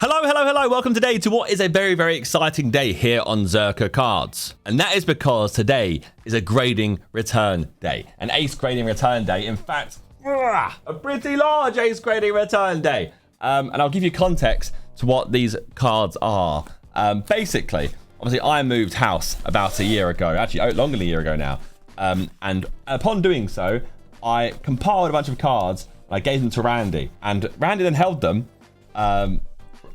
Hello, hello, hello. Welcome today to what is a very, very exciting day here on Zerkaa Cards. And that is because today is a grading return day. An ace grading return day. In fact, a pretty large ace grading return day. And I'll give you context to what these cards are. Basically, obviously, I moved house about a year ago. Actually, longer than a year ago now. And upon doing so, I compiled a bunch of cards. And I gave them to Randy. And Randy then held them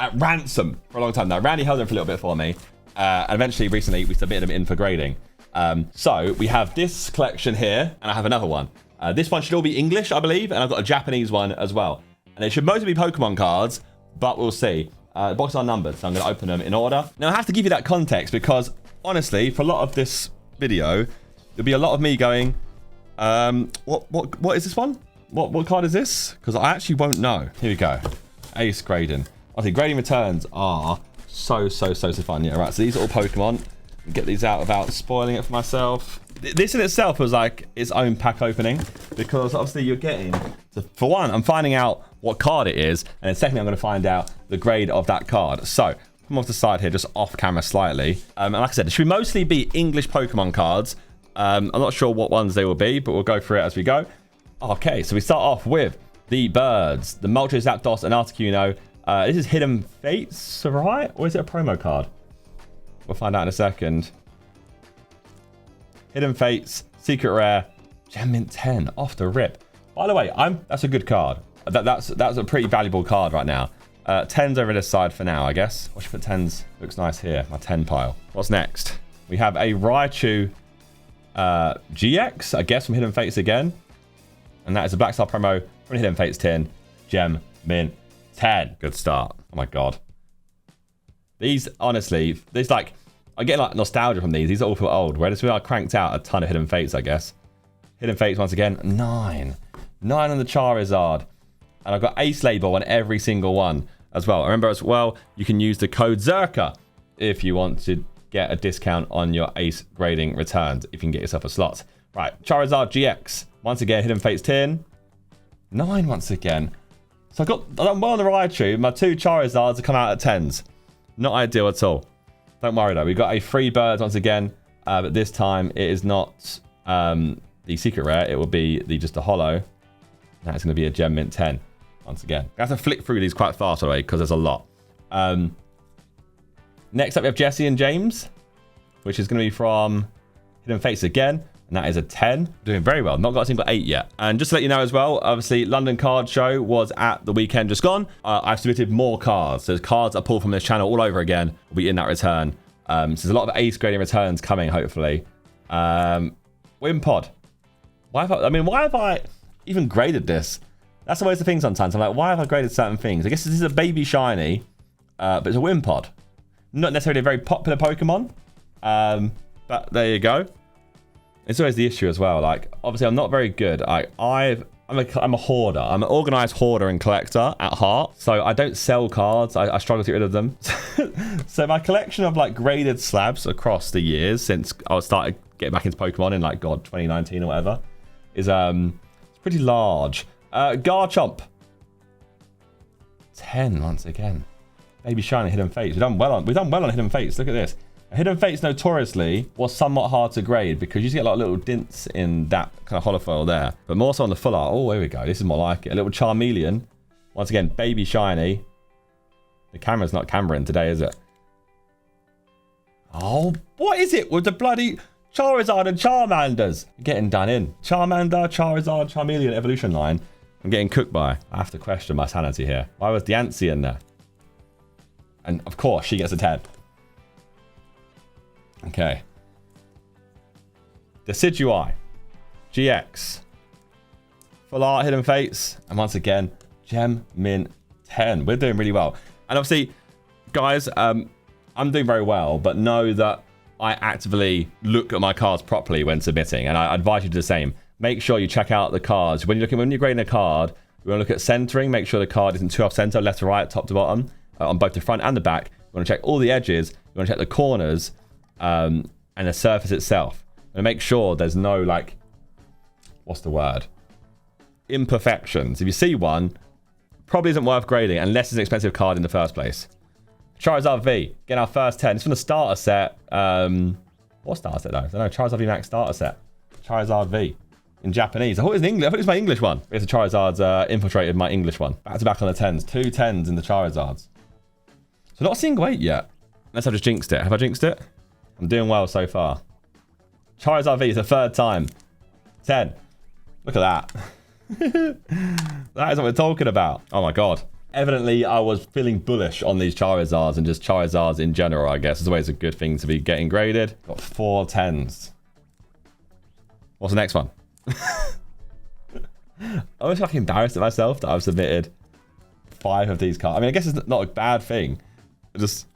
at ransom for a long time. Now, Randy held them for a little bit for me. And eventually, recently, we submitted them in for grading. So we have this collection here, and I have another one. This one should all be English, I believe, and I've got a Japanese one as well. And it should mostly be Pokemon cards, but we'll see. The boxes are numbered, so I'm going to open them in order. Now, I have to give you that context because, honestly, for a lot of this video, there'll be a lot of me going, what is this one? What card is this? Because I actually won't know. Here we go. Ace grading. I think grading returns are so fun. Yeah, right. So these are all Pokemon. Get these out without spoiling it for myself. This in itself was like its own pack opening because obviously you're getting, for one, I'm finding out what card it is, and then secondly, I'm going to find out the grade of that card. So come off the side here, just off camera slightly. And like I said, it should mostly be English Pokemon cards. I'm not sure what ones they will be, but we'll go through it as we go. Okay, so we start off with the birds, the Moltres, Zapdos, and Articuno. This is Hidden Fates, right? Or is it a promo card? We'll find out in a second. Hidden Fates, Secret Rare, Gem Mint 10, off the rip. By the way, that's a good card. That's a pretty valuable card right now. 10's over this side for now, I guess. Watch for 10's. Looks nice here, my 10 pile. What's next? We have a Raichu GX, I guess, from Hidden Fates again. And that is a Black Star promo from Hidden Fates 10, Gem Mint 10. Good start. Oh my god. These, honestly, there's like, I get like nostalgia from these. These are all feel old. Whereas we are cranked out a ton of Hidden Fates, I guess. Hidden Fates once again, 9. 9 on the Charizard. And I've got Ace label on every single one as well. Remember as well, you can use the code Zerkaa if you want to get a discount on your Ace grading returns, if you can get yourself a slot. Right, Charizard GX. Once again, Hidden Fates 10. 9 once again. So I've done well on the Raichu. My 2 Charizards have come out at 10s. Not ideal at all. Don't worry though. We've got a free bird once again. But this time it is not the secret rare. It will be just a holo. Now it's going to be a Gem Mint 10 once again. I have to flick through these quite fast away because there's a lot. Next up we have Jesse and James, which is going to be from Hidden Fates again. And that is a 10. Doing very well. Not got a single 8 yet. And just to let you know as well, obviously, London Card Show was at the weekend just gone. I've submitted more cards. So cards I pulled from this channel all over again will be in that return. So there's a lot of ace grading returns coming, hopefully. Wimpod. Why have I even graded this? That's always the thing sometimes. I'm like, why have I graded certain things? I guess this is a baby shiny, but it's a Wimpod. Not necessarily a very popular Pokemon. But there you go. It's always the issue as well. Like, obviously, I'm not very good. I'm a hoarder. I'm an organized hoarder and collector at heart. So I don't sell cards. I struggle to get rid of them. So my collection of like graded slabs across the years since I started getting back into Pokemon in like 2019 or whatever is it's pretty large. Garchomp. 10 once again. Baby shiny Hidden Fates. We've done well on Hidden Fates. Look at this. Hidden Fates notoriously was somewhat hard to grade because you just get like little dints in that kind of holofoil there. But more so on the full art. Oh, here we go. This is more like it. A little Charmeleon. Once again, baby shiny. The camera's not cameraing today, is it? Oh, what is it with the bloody Charizard and Charmanders? Getting done in. Charmander, Charizard, Charmeleon evolution line. I'm getting cooked by. I have to question my sanity here. Why was Diancie in there? And of course, she gets a 10. Okay. Decidueye. GX. Full art Hidden Fates. And once again, Gem Mint 10. We're doing really well. And obviously, guys, I'm doing very well, but know that I actively look at my cards properly when submitting. And I advise you to do the same. Make sure you check out the cards. When you're grading a card, you want to look at centering. Make sure the card isn't too off center, left to right, top to bottom, on both the front and the back. You want to check all the edges. You want to check the corners. And the surface itself, and make sure there's no like, what's the word? Imperfections. If you see one, probably isn't worth grading unless it's an expensive card in the first place. Charizard V, getting our first 10. It's from the starter set. What starter set though? I don't know. Charizard V Max starter set. Charizard V in Japanese. I thought it was in English. I thought it was my English one. It's the Charizard's infiltrated my English one. Back to back on the 10s. 2 10s in the Charizards. So not a single 8 yet. Unless I've just jinxed it. Have I jinxed it? I'm doing well so far. Charizard V is the 3rd time. 10. Look at that. That is what we're talking about. Oh my god. Evidently, I was feeling bullish on these Charizards and just Charizards in general, I guess. It's always a good thing to be getting graded. Got 4 10s. What's the next one? I'm almost like embarrassed at myself that I've submitted 5 of these cards. I mean, I guess it's not a bad thing. Just...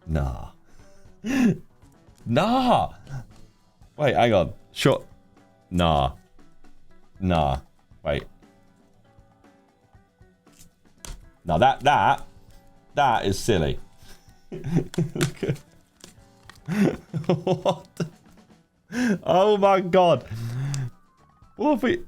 Nah. Nah. Wait, hang on. Sure. Nah. Nah. Wait. Now that is silly. Look at... What? Oh my god. What if we...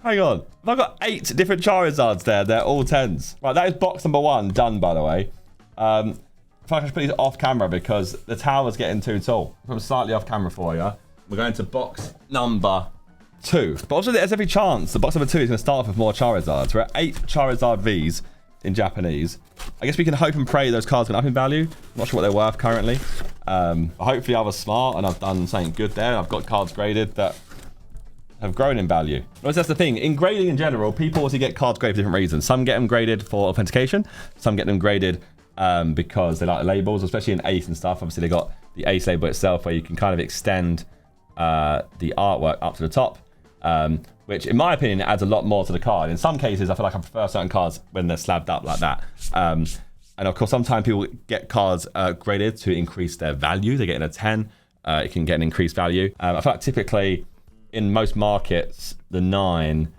Hang on. I've got 8 different Charizards there. They're all 10s. Right, that is box number 1 done, by the way. If I can put these off camera because the tower's getting too tall. I'm slightly off camera for you. We're going to box number 2. But also there's every chance that box number 2 is going to start off with more Charizards. We're at 8 Charizard Vs in Japanese. I guess we can hope and pray those cards are up in value. I'm not sure what they're worth currently. Hopefully I was smart and I've done something good there. I've got cards graded that have grown in value. But that's the thing. In grading in general, people also get cards graded for different reasons. Some get them graded for authentication. Some get them graded because they like the labels, especially in Ace and stuff. Obviously, they got the Ace label itself where you can kind of extend the artwork up to the top, which in my opinion adds a lot more to the card. In some cases, I feel like I prefer certain cards when they're slabbed up like that. And of course, sometimes people get cards graded to increase their value. They get in a 10, it can get an increased value. I feel like typically in most markets, the 9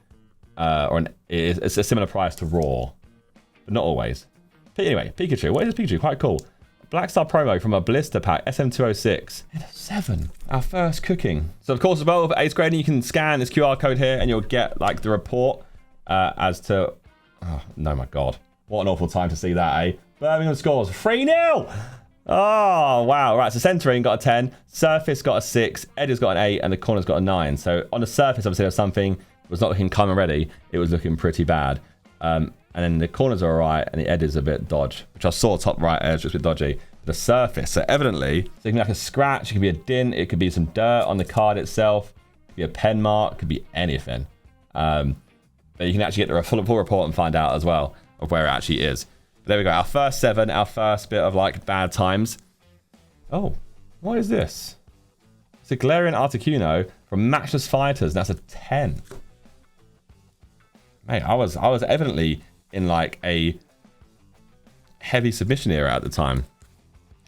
it's a similar price to Raw, but not always. Anyway, Pikachu. What is this Pikachu? Quite cool. Black Star promo from a blister pack, SM206. In a 7. Our first cooking. So, of course, as well, with Ace grading, you can scan this QR code here and you'll get, like, the report as to... Oh, no, my God. What an awful time to see that, eh? Birmingham scores 3-0. Oh, wow. Right, so centering got a 10. Surface got a 6. Edge has got an 8. And the corner's got a 9. So, on the surface, obviously, there's something was not looking calm already. It was looking pretty bad. And then the corners are all right, and the edge is a bit dodge, which I saw top right edge was a bit dodgy. The surface, so evidently, so it can be like a scratch, it could be a dint, it could be some dirt on the card itself, it could be a pen mark, it could be anything. But you can actually get the full report and find out as well of where it actually is. But there we go, our first 7, our first bit of like bad times. Oh, what is this? It's a Galarian Articuno from Matchless Fighters, and that's a 10. Mate, I was evidently in like a heavy submission era at the time.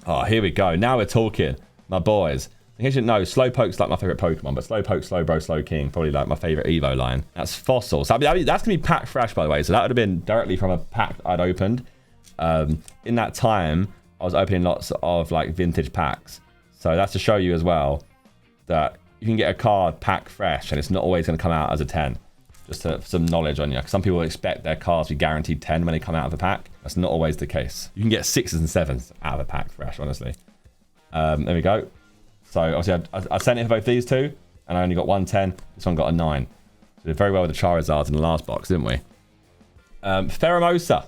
Oh, here we go. Now we're talking, my boys. In case you didn't know, Slowpoke's like my favorite Pokemon, but Slowpoke, Slowbro, Slowking, probably like my favorite Evo line. That's Fossil. So that's gonna be pack fresh, by the way. So that would have been directly from a pack I'd opened. In that time, I was opening lots of like vintage packs. So that's to show you as well that you can get a card pack fresh, and it's not always gonna come out as a 10. Just for some knowledge on you. Some people expect their cards to be guaranteed 10 when they come out of a pack. That's not always the case. You can get 6s and 7s out of a pack fresh, honestly. There we go. So obviously I sent it for both these two, and I only got 1 10. This one got a 9. So we did very well with the Charizards in the last box, didn't we? Pheromosa.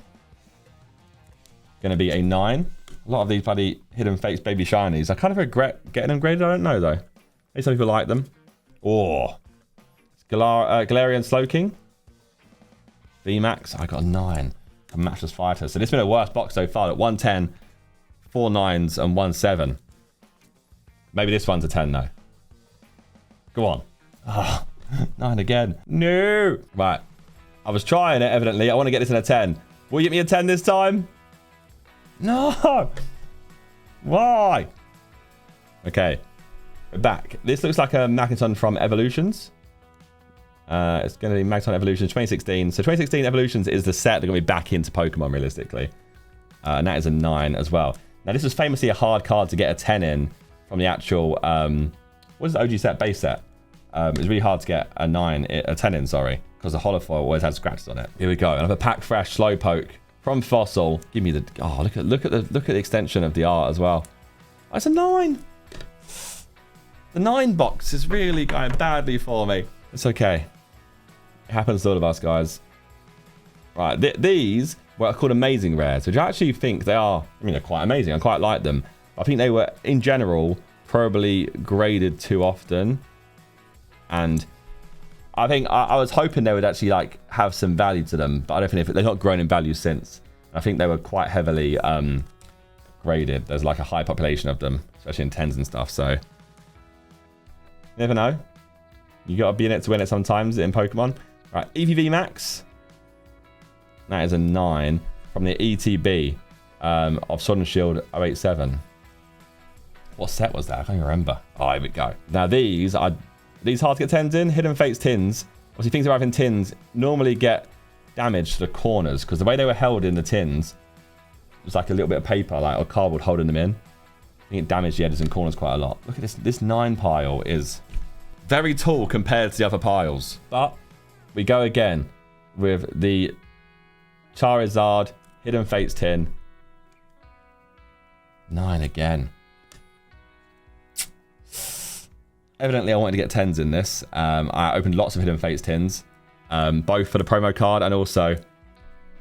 Going to be a 9. A lot of these bloody Hidden Fates baby shinies. I kind of regret getting them graded. I don't know though. Maybe some people like them. Oh. Galarian Slowking. VMAX. I got a 9. A Matchless Fighter. So this has been a worst box so far. At 1 10, 4 9s, and 1 7. Maybe this one's a 10 though. Go on. Oh, 9 again. No. Right. I was trying it, evidently. I want to get this in a 10. Will you get me a 10 this time? No. Why? Okay. We're back. This looks like a Magneton from Evolutions. It's going to be Magneton Evolutions 2016. So 2016 Evolutions is the set they're going to be back into Pokemon, realistically. And that is a 9 as well. Now, this was famously a hard card to get a 10 in from the actual... what is the OG set? Base set. It was really hard to get a 10 in, sorry. because the holofoil always had scratches on it. Here we go. Another pack fresh Slowpoke from Fossil. Give me the... Oh, look at the extension of the art as well. That's a 9. The 9 box is really going badly for me. It's okay. It happens to all of us, guys. Right, these were called amazing rares, which I actually think they are, I mean, they're quite amazing. I quite like them. I think they were, in general, probably graded too often. And I think I was hoping they would actually, like, have some value to them. But I don't think they've not grown in value since. I think they were quite heavily graded. There's, like, a high population of them, especially in 10s and stuff, so... You never know. You got to be in it to win it sometimes in Pokemon. Right, EVV Max. That is a 9 from the ETB of Sword and Shield 087. What set was that? I can't even remember. Oh, here we go. Now these hard to get 10s in. Hidden Fates tins. Obviously things that arrive in tins normally get damage to the corners because the way they were held in the tins was like a little bit of paper, like or cardboard holding them in. I think it damaged the edges and corners quite a lot. Look at this. This 9 pile is very tall compared to the other piles. But we go again with the Charizard Hidden Fates tin. 9 again. Evidently, I wanted to get 10s in this. I opened lots of Hidden Fates tins, both for the promo card and also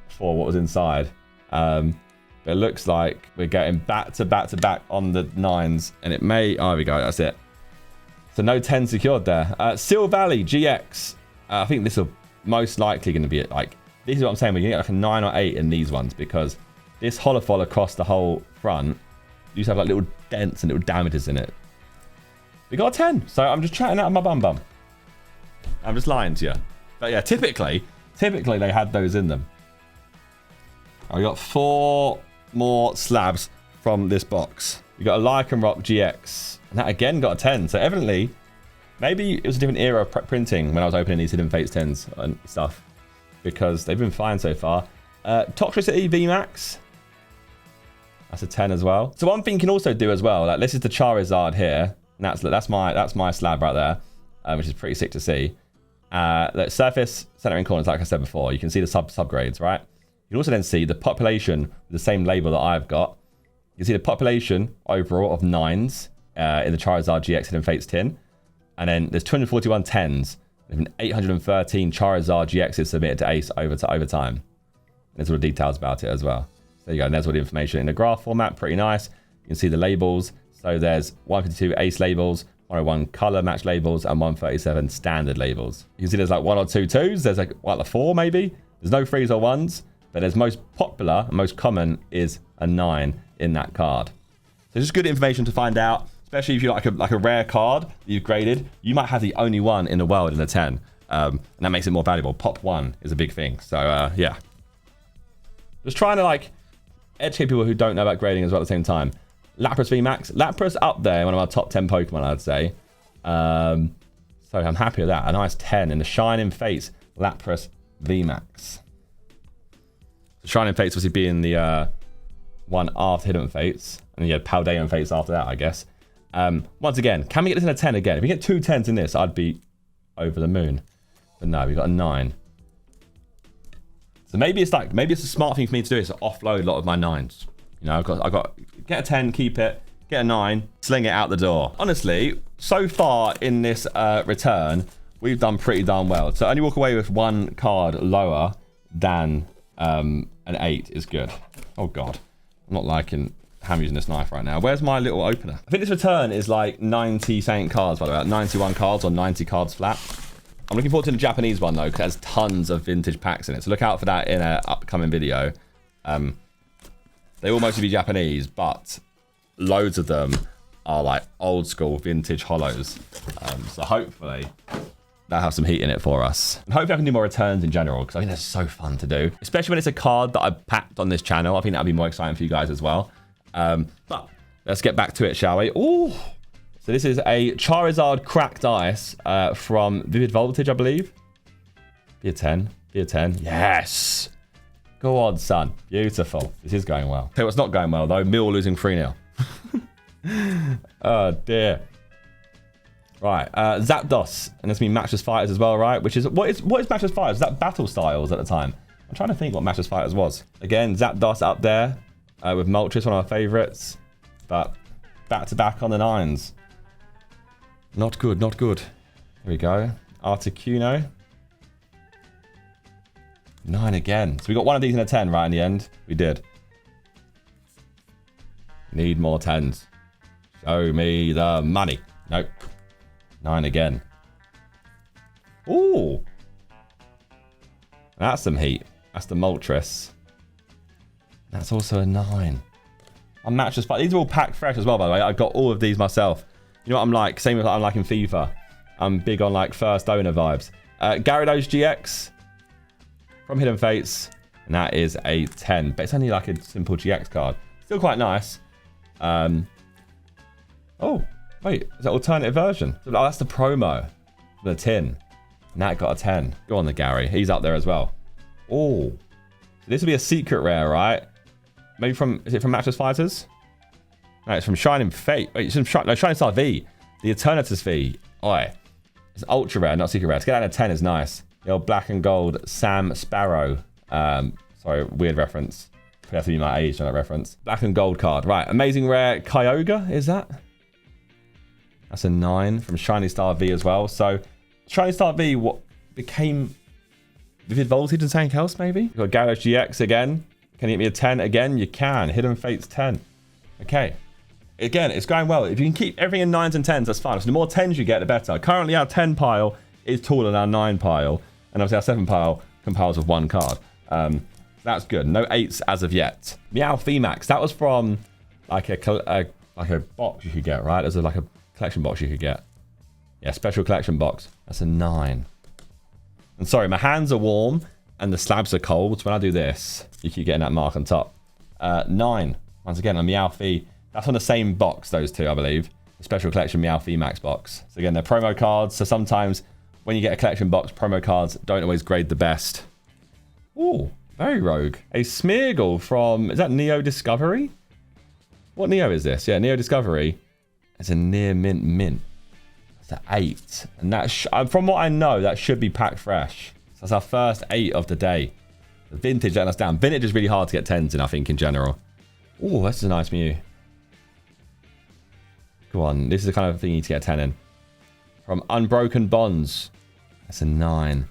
for what was inside. But it looks like we're getting back to back on the 9s, and it may... Oh, there we go. That's it. So no 10 secured there. Seal Valley GX. I think this will most likely going to be like... This is what I'm saying. We're going to get like a 9 or 8 in these ones because this holofoil across the whole front used to have like little dents and little damages in it. We got a 10. So I'm just chatting out of my bum. I'm just lying to you. But yeah, typically they had those in them. We got 4 more slabs from this box. We got a Lycanroc GX. And that again got a 10. So evidently, maybe it was a different era of printing when I was opening these Hidden Fates 10s and stuff. Because they've been fine so far. Toxtricity VMAX. That's a 10 as well. So one thing you can also do as well, like this is the Charizard here. And that's my slab right there, which is pretty sick to see. The surface, centering corners, like I said before, you can see the subgrades, right? You can also then see the population with the same label that I've got. You can see the population overall of 9s in the Charizard GX Hidden Fates tin. And then there's 241 10s. And 813 Charizard GXs submitted to Ace over time. There's all the details about it as well. So there you go. And there's all the information in the graph format. Pretty nice. You can see the labels. So there's 152 Ace labels, 101 color match labels, and 137 standard labels. You can see there's like 1 or 2 2s. There's like 4 maybe. There's no 3s or 1s. But there's most popular and most common is a 9 in that card. So just good information to find out. Especially if you like a rare card that you've graded, you might have the only one in the world in a 10. And that makes it more valuable. Pop 1 is a big thing. So, yeah. Just trying to, like, educate people who don't know about grading as well at the same time. Lapras VMAX. Lapras up there, one of our top 10 Pokemon, I'd say. So I'm happy with that. A nice 10 in the Shining Fates Lapras VMAX. The Shining Fates obviously being the one after Hidden Fates. And you had Paldean Fates after that, I guess. Once again, can we get this in a 10 again? If we get 2 10s in this, I'd be over the moon. But no, we got a 9. So maybe it's a smart thing for me to do is to offload a lot of my 9s. You know, I've got get a 10, keep it, get a 9, sling it out the door. Honestly, so far in this return, we've done pretty darn well. So only walk away with 1 card lower than an 8 is good. Oh god, I'm not liking how I'm using this knife right now. Where's my little opener? I think this return is like 90 something cards, by the way, 91 cards or 90 cards flat. I'm looking forward to the Japanese one though, because it has tons of vintage packs in it. So look out for that in an upcoming video. They all mostly be Japanese, but loads of them are like old school vintage hollows. So hopefully that'll have some heat in it for us. And hopefully I can do more returns in general, because I think they're so fun to do. Especially when it's a card that I've packed on this channel. I think that'll be more exciting for you guys as well. But let's get back to it, shall we? Ooh. So this is a Charizard Cracked Ice from Vivid Voltage, I believe. Be a 10. Be a 10. Yes. Go on, son. Beautiful. This is going well. Tell you what's not going well, though. Mill losing 3-0. Oh, dear. Right, Zapdos, and this means Matchless Fighters as well, right? Which is, what is Matchless Fighters? Is that Battle Styles at the time? I'm trying to think what Matchless Fighters was. Again, Zapdos up there with Moltres, one of my favorites. But back to back on the 9s. Not good, not good. Here we go. Articuno. 9 again. So we got one of these in a 10 right in the end. We did. Need more 10s. Show me the money. Nope. 9 again. Ooh. That's some heat. That's the Moltres. That's also a 9. I'm Matchless Fight. These are all packed fresh as well, by the way. I got all of these myself. You know what I'm like? Same as I'm like in FIFA. I'm big on like first owner vibes. Gyarados GX from Hidden Fates. And that is a 10. But it's only like a simple GX card. Still quite nice. Oh, wait. Is that alternative version? Oh, that's the promo. The tin. And that got a 10. Go on the Gary. He's up there as well. Oh. So this will be a secret rare, right? Maybe from... Is it from Matchless Fighters? No, it's from Shining Fate. Wait, it's from Shining Star V. The Eternatus V. Oi. It's ultra rare, not secret rare. To get out of 10 is nice. The old black and gold Sam Sparrow. Sorry, weird reference. Could have to be my age on that reference. Black and gold card. Right, amazing rare Kyogre, is that? That's a 9 from Shining Star V as well. So, Shining Star V, what became Vivid Voltage and something else, maybe? We've got Gyarados GX again. Can you get me a 10 again? You can. Hidden Fates 10. Okay. Again, it's going well. If you can keep everything in 9s and 10s, that's fine. So the more 10s you get, the better. Currently, our 10 pile is taller than our 9 pile. And obviously, our 7 pile compiles with 1 card. That's good. No 8s as of yet. Meow VMAX. That was from like a box you could get, right? There's like a collection box you could get. Yeah, special collection box. That's a 9. And sorry, my hands are warm and the slabs are cold. So when I do this, you keep getting that mark on top. 9. Once again, a Meowth. That's on the same box, those two, I believe. The special collection Meowth VMAX box. So again, they're promo cards. So sometimes when you get a collection box, promo cards don't always grade the best. Ooh, very rogue. A Smeargle from, is that Neo Discovery? What Neo is this? Yeah, Neo Discovery. It's a near mint. It's an 8. And that, from what I know, that should be packed fresh. So that's our first 8 of the day. The vintage letting us down. Vintage is really hard to get 10s in, I think, in general. Oh, this is a nice Mew. Go on. This is the kind of thing you need to get a 10 in. From Unbroken Bonds. That's a 9.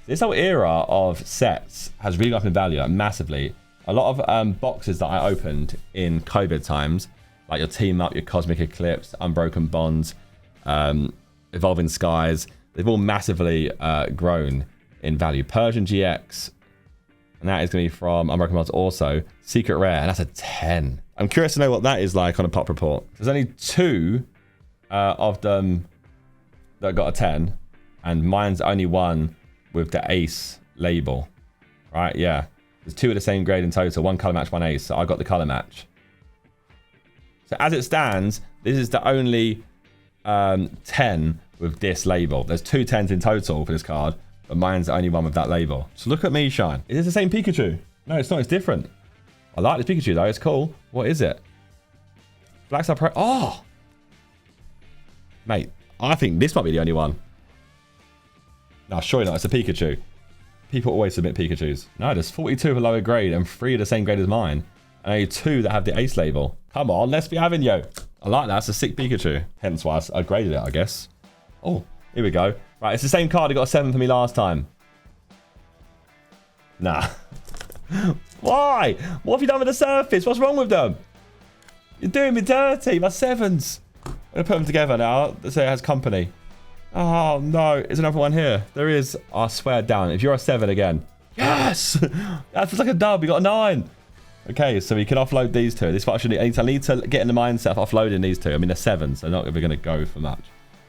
This whole era of sets has really gone up in value, like, massively. A lot of boxes that I opened in COVID times, like your Team Up, your Cosmic Eclipse, Unbroken Bonds, Evolving Skies, they've all massively grown in value. Persian GX, and that is going to be from Unbroken Bonds also. Secret Rare, and that's a 10. I'm curious to know what that is like on a pop report. There's only 2 of them that got a 10, and mine's only one with the Ace label. Right, yeah. There's 2 of the same grade in total. 1 color match, 1 Ace. So I got the color match. So as it stands, this is the only 10 with this label. There's 2 10s in total for this card, but mine's the only one with that label. So look at me shine. Is this the same Pikachu? No, it's not. It's different. I like this Pikachu though. It's cool. What is it? Black Star Pro. Oh! Mate, I think this might be the only one. No, surely not. It's a Pikachu. People always submit Pikachus. No, there's 42 of a lower grade and 3 of the same grade as mine. And only 2 that have the Ace label. Come on, let's be having you. I like that. It's a sick Pikachu. Hence why I graded it, I guess. Oh, here we go. Right, it's the same card. It got a 7 for me last time. Nah. Why? What have you done with the surface? What's wrong with them? You're doing me dirty. My 7s. I'm going to put them together now so it has company. Oh, no. Is another one here? There is. I swear down. If you're a 7 again. Yes! That feels like a dub. You got a 9. Okay, so we can offload these 2. This is what I should need. I need to get in the mindset of offloading these 2. I mean, they're 7s. They're not ever going to go for much.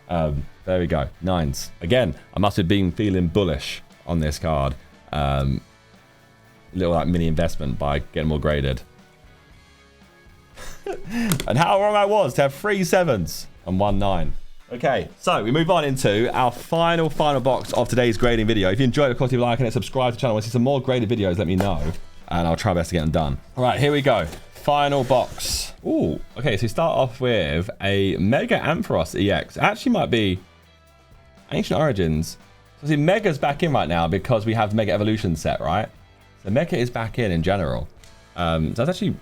There we go. 9s. Again, I must have been feeling bullish on this card. Little like mini investment by getting more graded. And how wrong I was to have 3 7s and 1 9. Okay, so we move on into our final box of today's grading video. If you enjoyed it, of course, leave a like and subscribe to the channel. Want to see some more graded videos, let me know. And I'll try my best to get them done. All right, here we go. Final box. Ooh, okay, so we start off with a Mega Ampharos EX. Actually might be Ancient Origins. So see, Mega's back in right now because we have Mega Evolution set, right? So Mega is back in general. So that's actually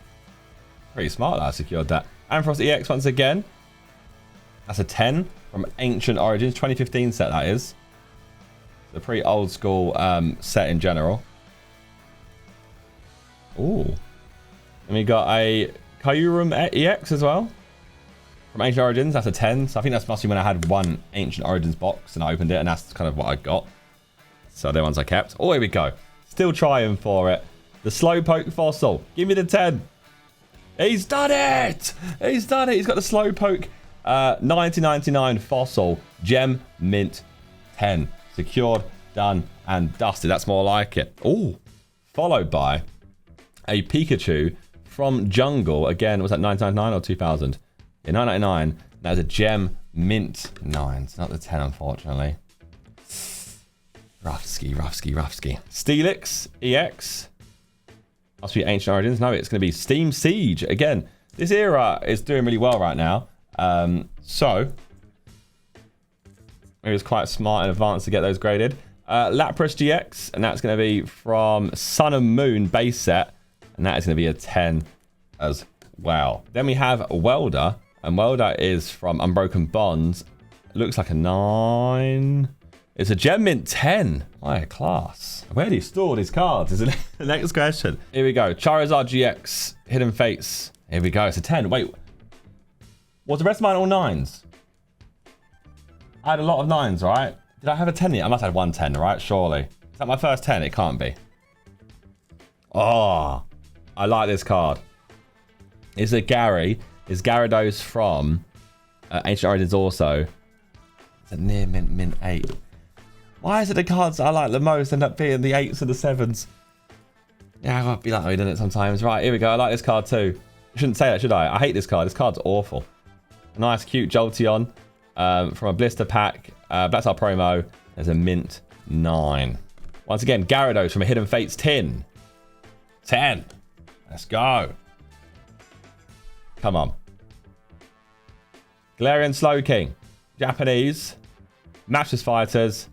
pretty smart that I secured that. Ampharos EX once again. That's a 10 from Ancient Origins. 2015 set, that is. It's a pretty old school set in general. Ooh. And we got a Kyurem EX as well. From Ancient Origins, that's a 10. So I think that's must be when I had one Ancient Origins box and I opened it, and that's kind of what I got. So they're ones I kept. Oh, here we go. Still trying for it. The Slowpoke Fossil. Give me the 10. He's done it! He's done it. He's got the Slowpoke 1999 Fossil Gem Mint 10. Secured, done, and dusted. That's more like it. Oh, followed by a Pikachu from Jungle. Again, was that 1999 or 2000? Yeah, 1999. That's a Gem Mint 9. It's not the 10, unfortunately. Rough ski. Steelix EX. Must be Ancient Origins. No, it's going to be Steam Siege. Again, this era is doing really well right now. So, it was quite smart in advance to get those graded. Lapras GX, and that's going to be from Sun and Moon base set. And that is going to be a 10 as well. Then we have Welder. And Welder is from Unbroken Bonds. Looks like a 9. It's a Gem Mint 10. My class. Where do you store these cards is the next question. Here we go. Charizard GX. Hidden Fates. Here we go. It's a 10. Wait. Was the rest of mine all 9s? I had a lot of 9s, right? Did I have a 10 yet? I must have had one 10, right? Surely. Is that my first 10? It can't be. Oh. I like this card. It's a Gary. It's Gyarados from Ancient Origins also. It's a near mint 8. Why is it the cards I like the most end up being the 8s and the 7s? Yeah, I gotta be like that, doesn't it, sometimes? Right, here we go. I like this card too. I shouldn't say that, should I? I hate this card. This card's awful. A nice, cute Jolteon from a blister pack. Black Star promo. There's a mint 9. Once again, Gyarados from a Hidden Fates tin. 10. Let's go. Come on. Galarian Slowking. Japanese. Matchless Fighters.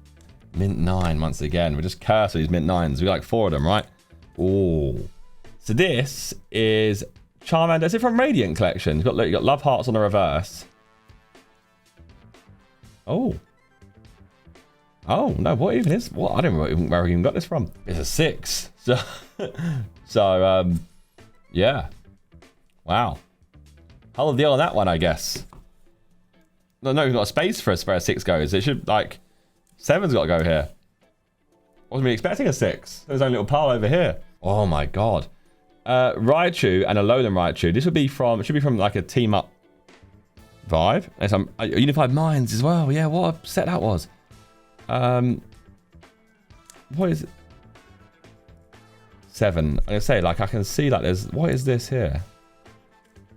Mint 9 once again. We're just cursed with these mint 9s. We got like 4 of them, right? Ooh. So this is Charmander. Is it from Radiant Collection? Look, you got Love Hearts on the reverse. Oh. Oh, no. What even is... What? I don't know where I even got this from. It's a 6. So, yeah. Wow. Hell of a deal on that one, I guess. No, we've got a space for where a 6 goes. It should, like... 7's got to go here. Wasn't really expecting a 6. There's only a little pile over here. Oh my god. Raichu and a Alolan Raichu. This would be from... It should be from like a team up vibe. And some Unified Minds as well. Yeah, what a set that was. What is it? 7. I'm gonna say, like, I can see like there's... What is this here?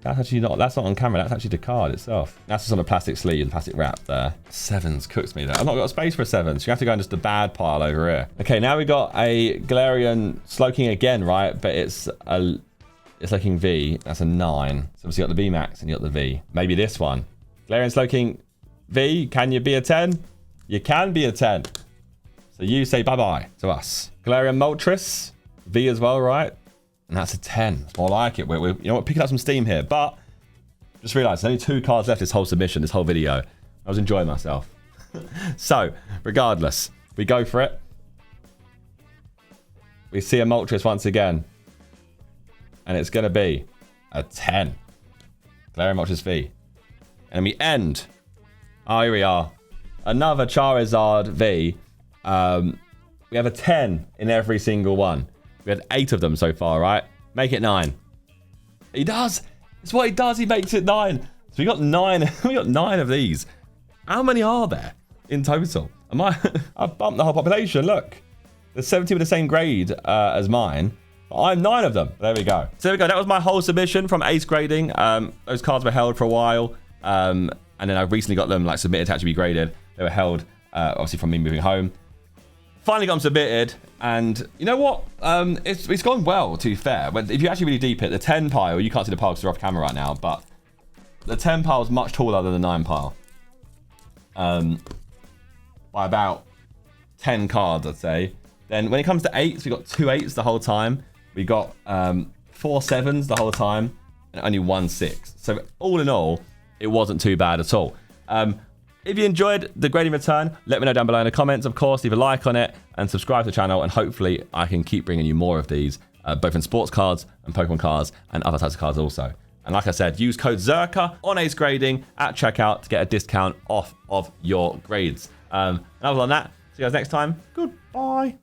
That's actually not... That's not on camera. That's actually the card itself. That's just on a plastic sleeve, the plastic wrap there. 7's cooks me there. I've not got space for a 7, so you have to go in just the bad pile over here. Okay, now we got a Galarian Slowking again, right? But it's looking V. That's a 9. So obviously you got the V Max and you got the V. Maybe this one. Galarian Slowking V. Can you be a 10? You can be a 10. So you say bye-bye to us. Galarian Moltres. V as well, right? And that's a 10. It's more like it. We're you know what, picking up some steam here. But just realised there's only 2 cards left this whole submission, this whole video. I was enjoying myself. So, regardless, we go for it. We see a Moltres once again. And it's going to be a 10. Galarian Moltres V. And we end. Oh, here we are. Another Charizard V. We have a 10 in every single one. We had 8 of them so far, right? Make it 9. He does. It's what he does. He makes it 9. So we got 9. We got 9 of these. How many are there in total? I've bumped the whole population. Look, there's 70 with the same grade as mine. But I'm 9 of them. There we go. So there we go. That was my whole submission from Ace Grading. Those cards were held for a while, and then I recently got them like submitted to actually be graded. They were held obviously from me moving home. finally got them submitted, and you know what? It's gone well, to be fair. But if you actually really deep it, the 10 pile, you can't see the pile because they're off camera right now, but the 10 pile is much taller than the 9 pile. By about 10 cards, I'd say. Then when it comes to 8s, we got 2 8s the whole time. We got 4 7s the whole time, and only 1 6. So all in all, it wasn't too bad at all. If you enjoyed the grading return, let me know down below in the comments. Of course, leave a like on it and subscribe to the channel, and hopefully I can keep bringing you more of these, both in sports cards and Pokemon cards and other types of cards also. And like I said, use code Zerkaa on Ace Grading at checkout to get a discount off of your grades. And other than that, see you guys next time. Goodbye.